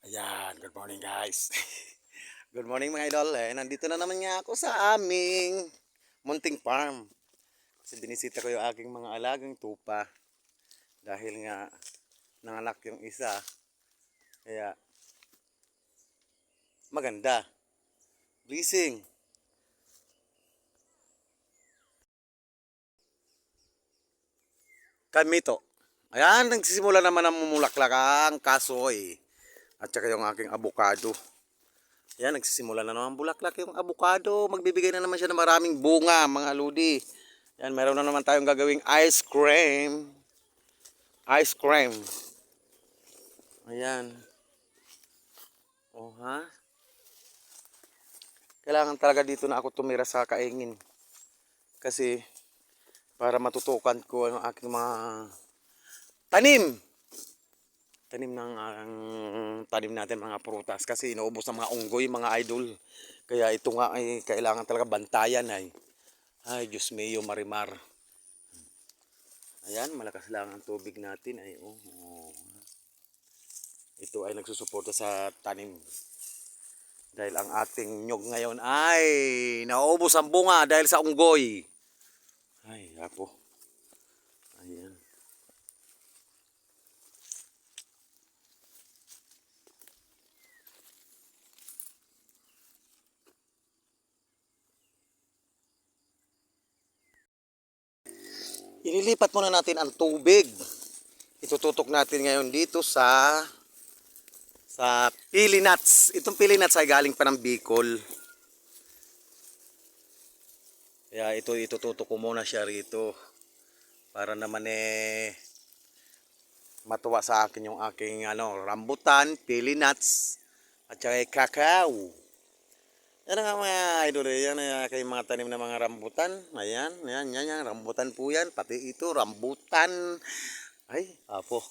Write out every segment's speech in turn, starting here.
Ayan, good morning guys. Good morning mga idol. Nandito na naman nga ako sa aming munting farm. Kasi binisita ko yung aking mga alagang tupa. Dahil nga nanganak yung isa. Kaya maganda. Blessing. Kamito. Ayan, nagsisimula naman ang mumulaklak ang kasoy. At saka yung aking avocado. Ayan, nagsisimula na naman bulaklak yung avocado. Magbibigay na naman siya ng maraming bunga, mga ludi. Ayan, meron na naman tayong gagawing ice cream. Ice cream. Ayan. Oh, ha? Kailangan talaga dito na ako tumira sa Kaingin. Kasi para matutukan ko ang aking mga tanim. Tanim ng tanim natin mga prutas. Kasi inuubos ng mga unggoy, mga idol. Kaya ito nga ay kailangan talaga bantayan ay. Ay, Diyos mio, marimar. Ayan, malakas lang ang tubig natin ay ito ay nagsusuporta sa tanim. Dahil ang ating nyog ngayon ay naubos ang bunga dahil sa unggoy. Ay, apo. Ayan. Ililipat muna natin ang tubig. Itututok natin ngayon dito sa pili nuts. Itong pili nuts ay galing pa ng Bicol. Kaya ito itututok ko muna siya rito para naman matuwa sa akin yung aking rambutan, pili nuts at saka kakao. Yan nga mga idol, yan kay mga tanim na mga rambutan. Ayan, yan, rambutan po yan. Pati ito, rambutan. Ay, apo.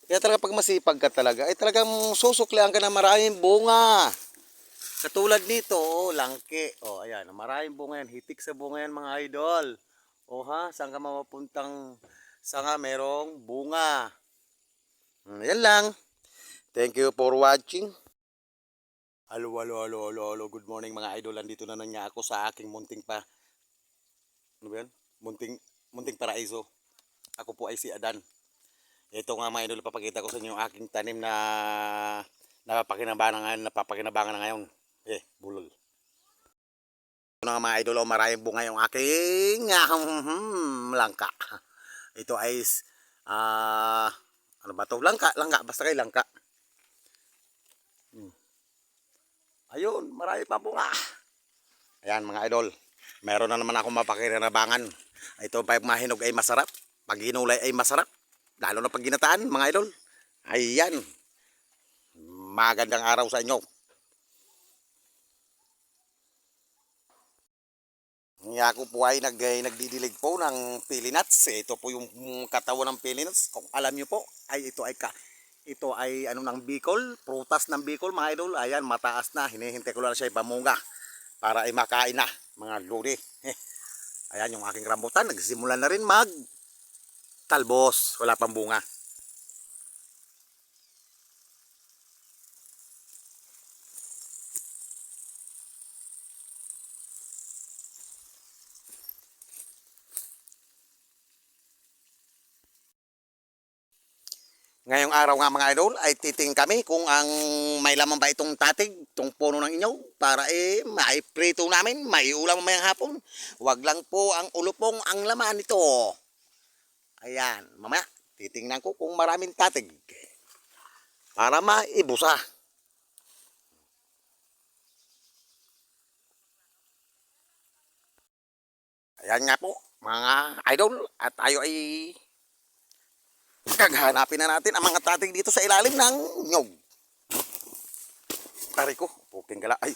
Kaya talaga pag masipag ka talaga, ay talagang susuklian ka na maraming bunga. Katulad nito, langke. Ayan, maraming bunga yan. Hitik sa bunga yan mga idol. Saan ka mapupuntang sanga merong bunga. Yan lang. Thank you for watching. Alo. Good morning mga idol. Andito na nga ako sa aking ano ba yan? Munting paraiso. Ako po ay si Adan. Ito nga mga idol, papakita ko sa inyo yung aking tanim na napapakinabangan na ngayon. Bulol. Ito nga mga idol, maraming bunga yung aking langka. Ito ay ano ba to? Langka, basta kay langka. Ayun, marami pa bunga. Ayan mga idol, meron na naman ako mapakinabangan. Ito pag mahinog ay masarap, pag hinulay ay masarap, lalo na pag ginataan mga idol. Ayan, magandang araw sa inyo. Ako po ay nagdidilig po ng pili nuts. Ito po yung katawan ng pili nuts. Kung alam nyo po, ito ay ano ng Bicol, prutas ng Bicol mga idol. Ayan, mataas na. Hinihintay ko lang siya ipamunga para ay makain na mga lodi. Ayan yung aking rambutan. Nagsimula na rin talbos. Wala pang bunga. Ngayong araw nga mga idol ay titing kami kung ang may laman ba itong tatig, itong puno ng inyo para maiprito namin, maiulam mamayang hapon. Huwag lang po ang ulupong ang laman nito. Ayan, mamaya titingnan ko kung maraming tatig para maibusa. Ayan nga po mga idol at tayo ay kaghanapin na natin ang mga tatig dito sa ilalim ng nyog. Tari ko, puking gala. Ay,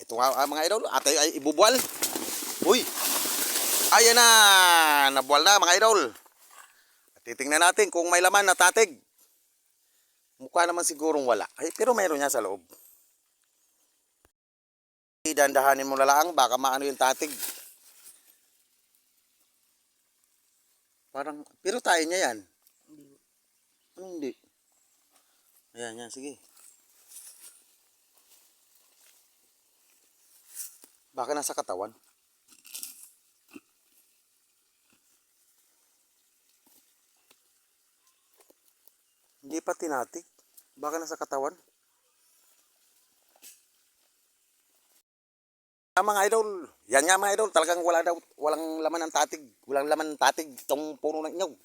ito nga mga idol, atay ay ibubual. Uy, ayan na, nabuwal na mga idol. Titingnan natin kung may laman na tatig. Mukha naman sigurong wala. Ay, pero meron niya sa loob. Dandahanin mo na lang, baka maano yung tatig. Parang, pero tayo niya yan. Ano hindi? Ayan, yan, sige. Baka nasa katawan. Hindi pa tinatik. Baka nasa katawan. Mga idol, yan nga mga idol, talagang walang laman ng tatig. Walang laman ng tatig itong puno ng inyog.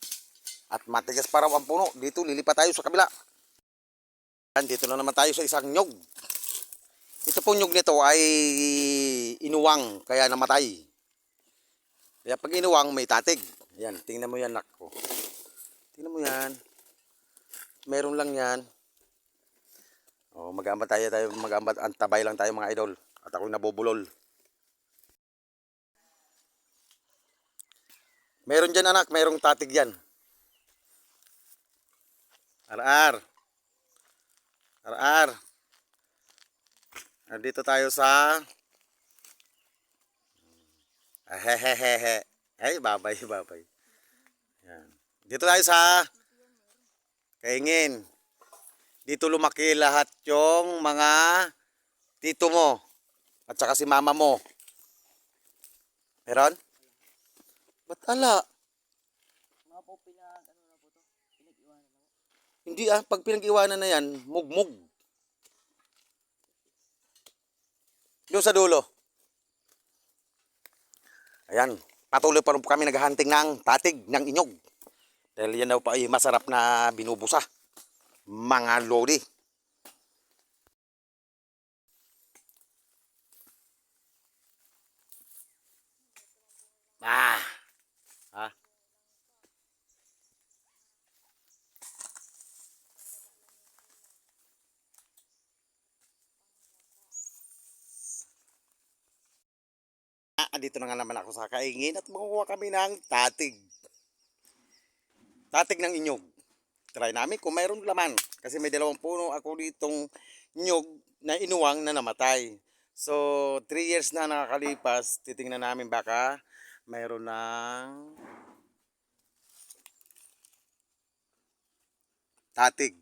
At matigas pa raw ang puno. Dito, lilipat tayo sa kabila. Yan, dito na naman tayo sa isang nyog. Ito pong nyog nito ay inuwang, kaya namatay. Kaya pag inuwang, may tatig. Yan, tingnan mo yan, nakko. Tingnan mo yan. Meron lang yan. Oh, mag-aambat tayo, mag-aambat, antabay lang tayo mga idol. At ako'y nabubulol. Meron dyan anak, merong tatig yan. Ar-ar. Ar-ar. Dito tayo sa... Hehehehe. Ay, babay, babay. Yan. Dito tayo sa... Kaingin. Dito lumaki lahat yung mga tito mo. At saka si mama mo. Meron? Ba't ala? Mga po ano na po to? Pinag-iwanan na po. Hindi pag pinag-iwanan na yan, mugmug. Doon sa dulo. Ayan, patuloy pa rin po kami naghahunting ng tatig ng inyog. Dahil yan daw pa ay masarap na binubusa. Mga lodi. Ha? Dito na nga naman ako sa kaingin at makukuha kami ng tatig. Tatig ng inyog. Try namin kung mayroong laman. Kasi may 2 puno ako ditong nyog na inuwang na namatay. So, 3 years na nakakalipas, titingnan namin baka mayroon ng tatig.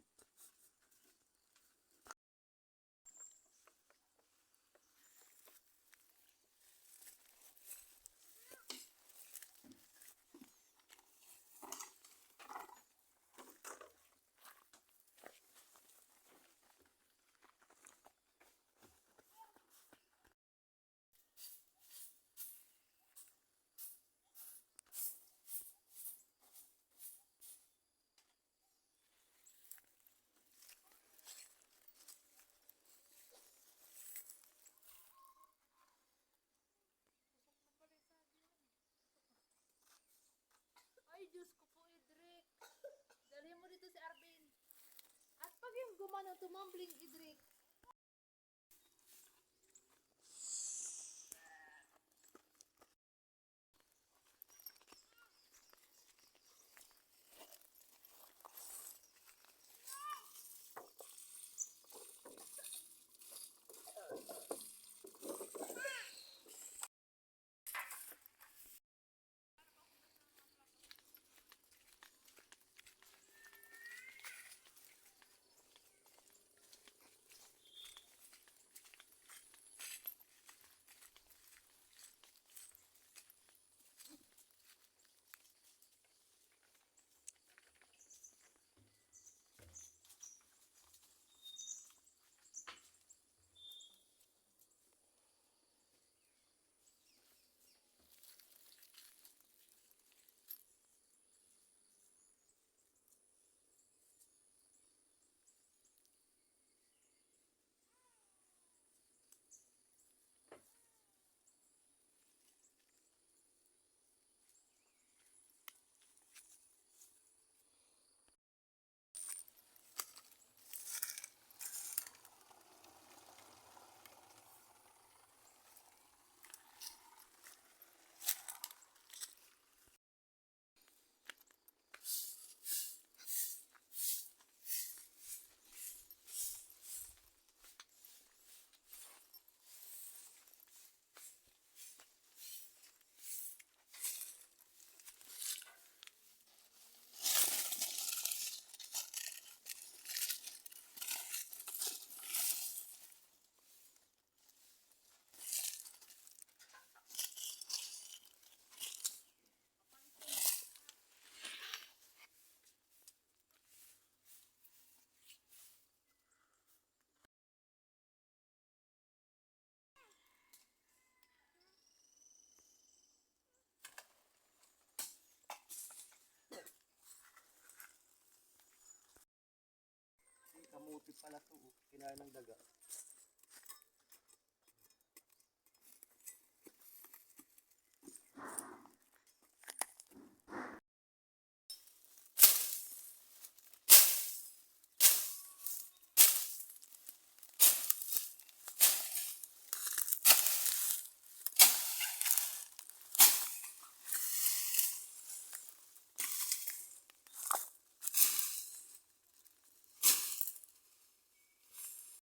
Ay, Diyos ko po, Idrik. Dalhin mo dito si Arvin. At pag yung gumano, tumambling, Idrik. Kamuti pala to, kinain ng daga.